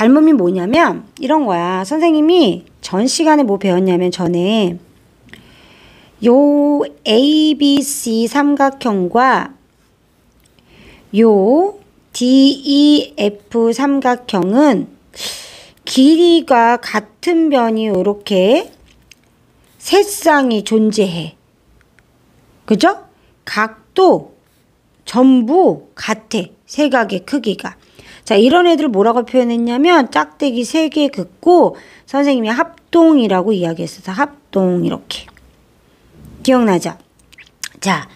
닮음이 뭐냐면 이런 거야. 선생님이 전 시간에 뭐 배웠냐면 전에 요 ABC 삼각형과 요 DEF 삼각형은 길이가 같은 변이 이렇게 세 쌍이 존재해. 그죠? 각도 전부 같아. 세 각의 크기가. 자, 이런 애들 뭐라고 표현했냐면 짝대기 3개 긋고 선생님이 합동이라고 이야기했어서 합동 이렇게. 기억나죠? 자,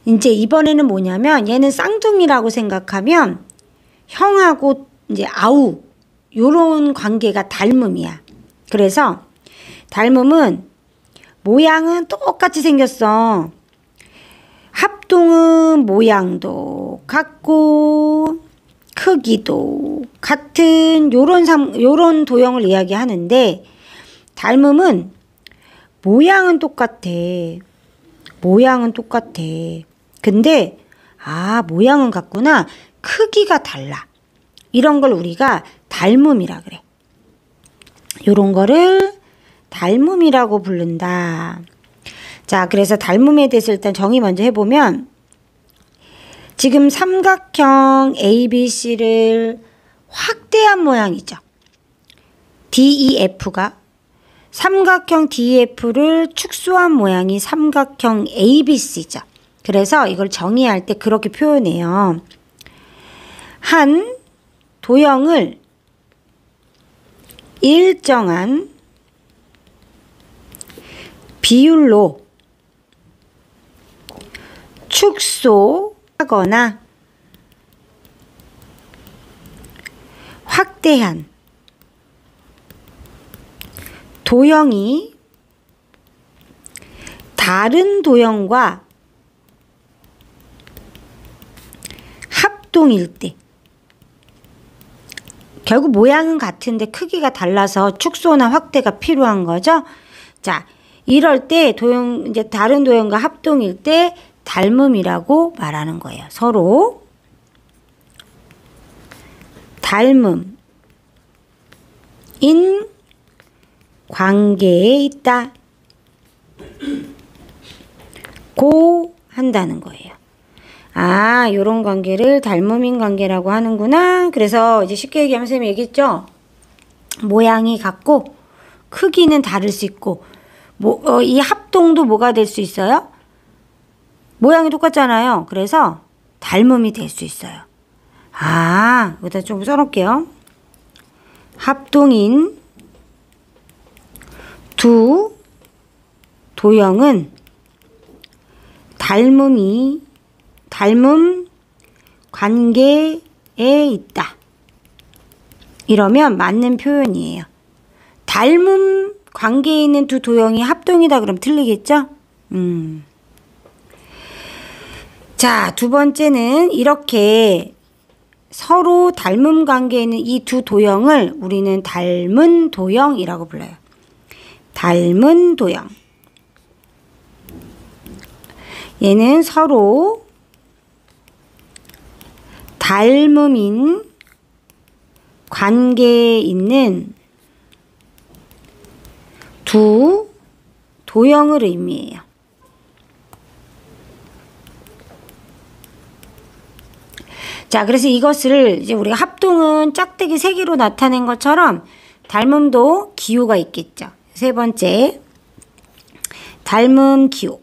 이제 이번에는 뭐냐면 얘는 쌍둥이라고 생각하면 형하고 이제 아우 요런 관계가 닮음이야. 그래서 닮음은 모양은 똑같이 생겼어. 합동은 모양도 같고 크기도 같은 요런 도형을 이야기하는데 닮음은 모양은 똑같아. 모양은 똑같아. 근데 모양은 같구나. 크기가 달라. 이런 걸 우리가 닮음이라 그래. 요런 거를 닮음이라고 부른다. 자, 그래서 닮음에 대해서 일단 정의 먼저 해보면 지금 삼각형 ABC를 확대한 모양이죠. DEF가 삼각형 DEF를 축소한 모양이 삼각형 ABC죠. 그래서 이걸 정의할 때 그렇게 표현해요. 한 도형을 일정한 비율로 축소하거나 확대한 도형이 다른 도형과 합동일 때 결국 모양은 같은데 크기가 달라서 축소나 확대가 필요한 거죠. 자, 이럴 때 도형 이제 다른 도형과 합동일 때 닮음이라고 말하는 거예요. 서로 닮음인 관계에 있다. 고 한다는 거예요. 요런 관계를 닮음인 관계라고 하는구나. 그래서 이제 쉽게 얘기하면 선생님이 얘기했죠. 모양이 같고 크기는 다를 수 있고 이 합동도 뭐가 될 수 있어요? 모양이 똑같잖아요. 그래서 닮음이 될 수 있어요. 여기다 좀 써놓을게요. 합동인 두 도형은 닮음 관계에 있다. 이러면 맞는 표현이에요. 닮음 관계에 있는 두 도형이 합동이다 그럼 틀리겠죠? 자, 두 번째는 이렇게 서로 닮음 관계에 있는 이 두 도형을 우리는 닮은 도형이라고 불러요. 닮은 도형. 얘는 서로 닮음인 관계에 있는 두 도형을 의미해요. 자, 그래서 이것을 이제 우리가 합동은 짝대기 3개로 나타낸 것처럼 닮음도 기호가 있겠죠. 세 번째, 닮음 기호.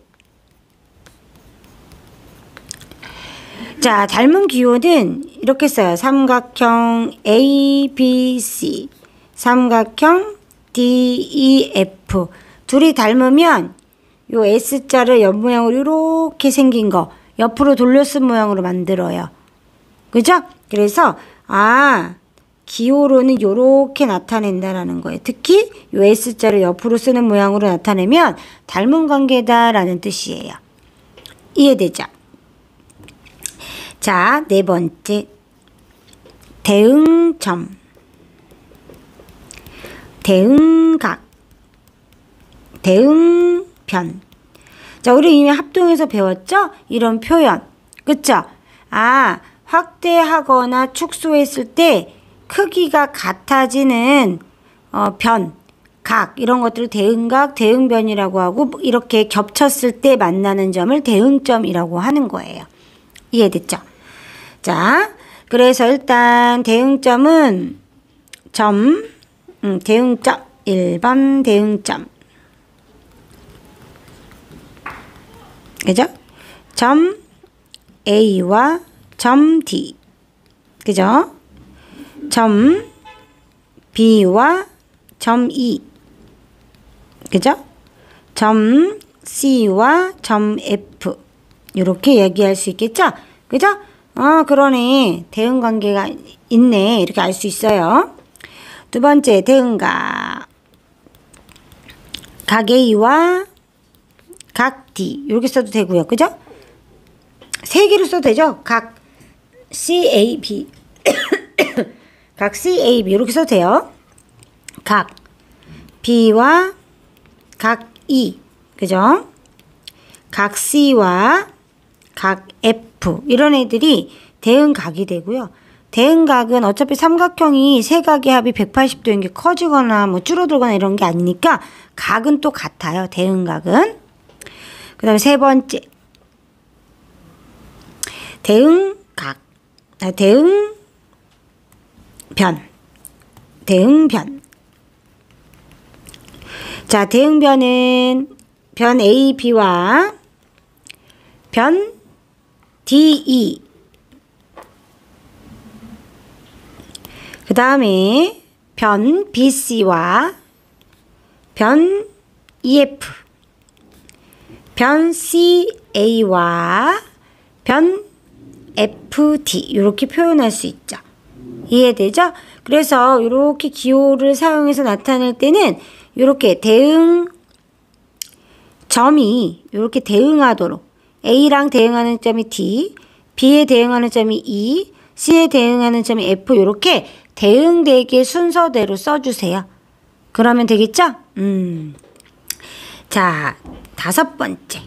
자, 닮음 기호는 이렇게 써요. 삼각형 ABC, 삼각형 DEF. 둘이 닮으면 요 S자를 옆 모양으로 이렇게 생긴 거 옆으로 돌려 쓴 모양으로 만들어요. 그죠? 그래서 기호로는 요렇게 나타낸다라는 거예요. 특히 요 S자를 옆으로 쓰는 모양으로 나타내면 닮은 관계다라는 뜻이에요. 이해되죠? 자, 네 번째. 대응점. 대응각. 대응편. 자, 우리 이미 합동에서 배웠죠? 이런 표현. 그쵸? 확대하거나 축소했을 때 크기가 같아지는 변, 각 이런 것들을 대응각, 대응변이라고 하고 이렇게 겹쳤을 때 만나는 점을 대응점이라고 하는 거예요. 이해됐죠? 자, 그래서 일단 대응점은 대응점 1번 대응점 그죠? 점 A와 점 D 그죠? 점 B와 점 E 그죠? 점 C와 점 F 이렇게 얘기할 수 있겠죠? 그죠? 그러네. 대응관계가 있네. 이렇게 알 수 있어요. 두 번째 대응각 각 A와 각 D 이렇게 써도 되고요. 그죠? 세 개로 써도 되죠? 각 CAB 각 CAB 이렇게 써도 돼요. 각 B와 각 E 그죠? 각 C와 각 F 이런 애들이 대응각이 되고요. 대응각은 어차피 삼각형이 세 각의 합이 180도인 게 커지거나 뭐 줄어들거나 이런 게 아니니까 각은 또 같아요. 대응각은. 그 다음에 세 번째 대응각 대응변 자 대응변은 변 A, B와 변 D, E 그 다음에 변 B, C와 변 EF 변 C, A와 변 F, D 이렇게 표현할 수 있죠. 이해되죠? 그래서 이렇게 기호를 사용해서 나타낼 때는 이렇게 점이 이렇게 대응하도록 A랑 대응하는 점이 D, B에 대응하는 점이 E, C에 대응하는 점이 F 이렇게 대응되게 순서대로 써주세요. 그러면 되겠죠? 자, 다섯 번째.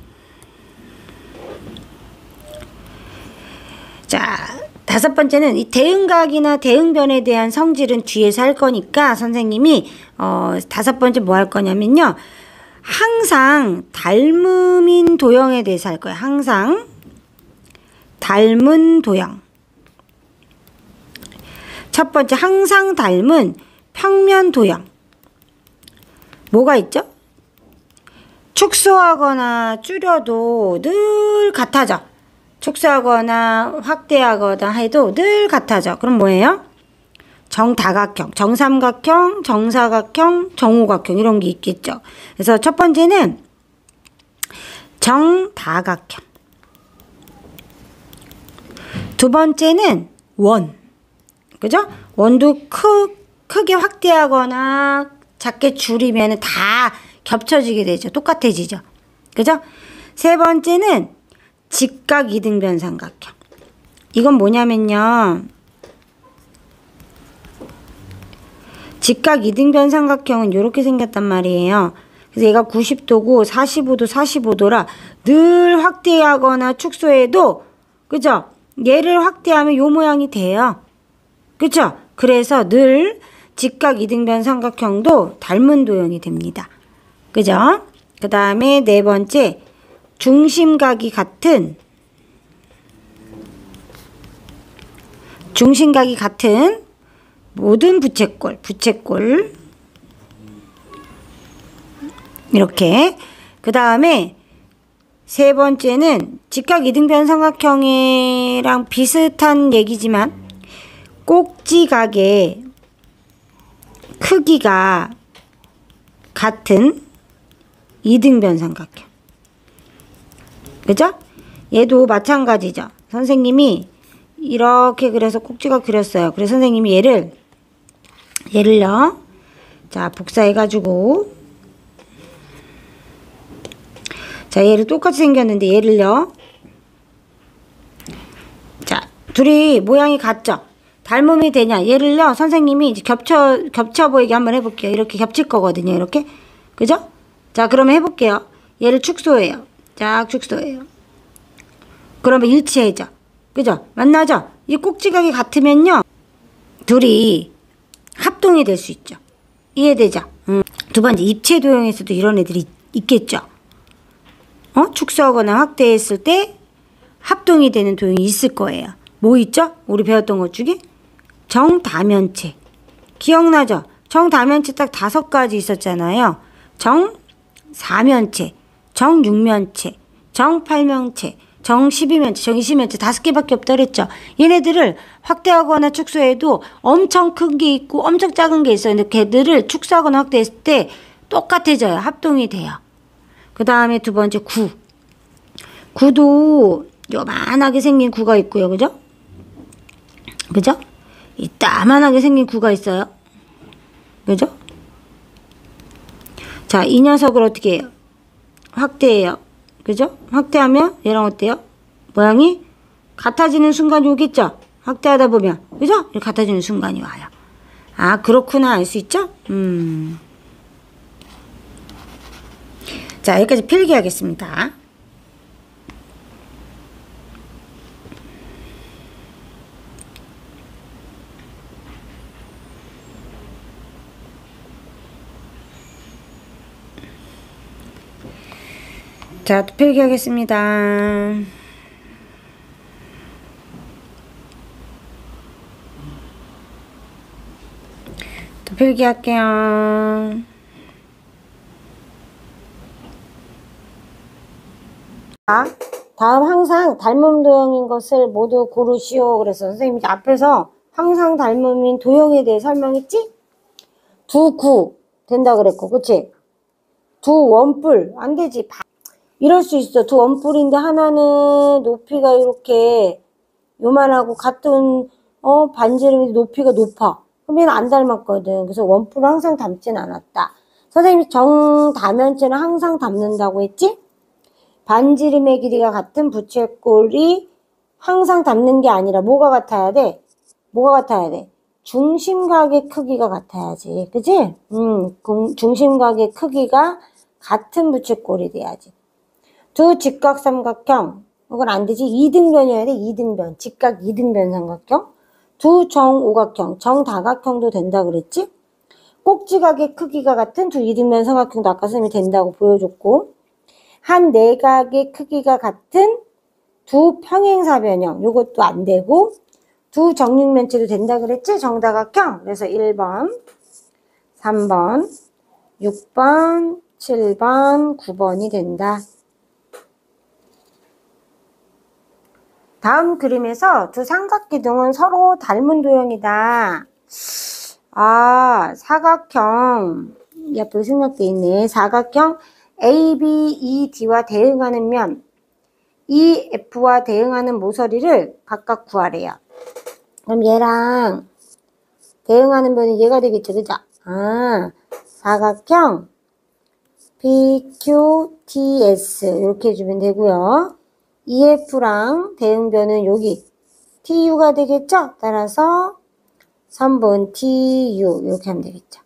자, 다섯 번째는 이 대응각이나 대응변에 대한 성질은 뒤에서 할 거니까 선생님이 다섯 번째 뭐 할 거냐면요. 항상 닮음인 도형에 대해서 할 거예요. 항상 닮은 도형. 첫 번째 항상 닮은 평면 도형. 뭐가 있죠? 축소하거나 줄여도 늘 같아져. 축소하거나 확대하거나 해도 늘 같아져. 그럼 뭐예요? 정다각형, 정삼각형, 정사각형, 정오각형 이런 게 있겠죠. 그래서 첫 번째는 정다각형. 두 번째는 원. 그죠? 원도 크게 확대하거나 작게 줄이면 다 겹쳐지게 되죠. 똑같아지죠. 그죠? 세 번째는 직각 이등변 삼각형. 이건 뭐냐면요. 직각 이등변 삼각형은 이렇게 생겼단 말이에요. 그래서 얘가 90도고 45도 45도라 늘 확대하거나 축소해도 그죠? 얘를 확대하면 요 모양이 돼요. 그죠? 그래서 늘 직각 이등변 삼각형도 닮은 도형이 됩니다. 그죠? 그 다음에 네 번째 중심각이 같은 모든 부채꼴 이렇게. 그 다음에 세 번째는 직각 이등변 삼각형이랑 비슷한 얘기지만 꼭지각의 크기가 같은 이등변 삼각형. 그죠? 얘도 마찬가지죠. 선생님이 이렇게 그래서 꼭지가 그렸어요. 그래서 선생님이 얘를요. 자, 복사해가지고. 자, 얘를 똑같이 생겼는데 얘를요. 자, 둘이 모양이 같죠? 닮음이 되냐? 얘를요. 선생님이 이제 겹쳐 보이게 한번 해볼게요. 이렇게 겹칠 거거든요. 이렇게. 그죠? 자, 그러면 해볼게요. 얘를 축소해요. 쫙 축소해요. 그러면 일치해져. 그죠? 만나죠? 이 꼭지각이 같으면요. 둘이 합동이 될 수 있죠. 이해되죠? 두 번째, 입체 도형에서도 이런 애들이 있겠죠. 축소하거나 확대했을 때 합동이 되는 도형이 있을 거예요. 뭐 있죠? 우리 배웠던 것 중에 정다면체. 기억나죠? 정다면체 딱 5가지 있었잖아요. 정사면체, 정육면체, 정팔면체, 정12면체, 정20면체 5개밖에 없다 그랬죠. 얘네들을 확대하거나 축소해도 엄청 큰 게 있고 엄청 작은 게 있어요. 근데 걔들을 축소하거나 확대했을 때 똑같아져요. 합동이 돼요. 그 다음에 두 번째 구. 구도 요만하게 생긴 구가 있고요. 그죠? 그죠? 이따만하게 생긴 구가 있어요. 그죠? 자, 이 녀석을 어떻게 해요? 확대해요. 그죠? 확대하면 얘랑 어때요? 모양이 같아지는 순간이 오겠죠? 확대하다 보면. 그죠? 이렇게 같아지는 순간이 와요. 아, 그렇구나. 알 수 있죠? 자, 여기까지 필기하겠습니다. 자, 또 필기하겠습니다. 또 필기할게요. 자, 다음 항상 닮음 도형인 것을 모두 고르시오. 그래서 선생님이 앞에서 항상 닮음인 도형에 대해 설명했지? 두 구 된다 그랬고, 그치? 두 원뿔 안 되지. 이럴 수 있어. 두 원뿔인데 하나는 높이가 이렇게 요만하고 같은 반지름이 높이가 높아. 그럼 얘는 안 닮았거든. 그래서 원뿔은 항상 닮진 않았다. 선생님이 정다면체는 항상 닮는다고 했지? 반지름의 길이가 같은 부채꼴이 항상 닮는 게 아니라 뭐가 같아야 돼? 뭐가 같아야 돼? 중심각의 크기가 같아야지. 그치? 중심각의 크기가 같은 부채꼴이 돼야지. 두 직각삼각형, 이건 안 되지. 이등변이어야 돼. 이등변. 직각 이등변 삼각형. 두 정오각형, 정다각형도 된다 그랬지? 꼭지각의 크기가 같은 두 이등변 삼각형도 아까 선생님이 된다고 보여줬고, 한 내각의 크기가 같은 두 평행사변형, 요것도 안 되고, 두 정육면체도 된다 그랬지? 정다각형. 그래서 1번, 3번, 6번, 7번, 9번이 된다. 다음 그림에서 두 삼각기둥은 서로 닮은 도형이다. 아, 사각형. 옆으로 생략돼 있네. 사각형 A, B, E, D와 대응하는 면 E, F와 대응하는 모서리를 각각 구하래요. 그럼 얘랑 대응하는 면이 얘가 되겠죠. 그죠? 아, 사각형 BQTS 이렇게 해주면 되고요. EF랑 대응변은 여기 TU가 되겠죠? 따라서 3번 TU 이렇게 하면 되겠죠.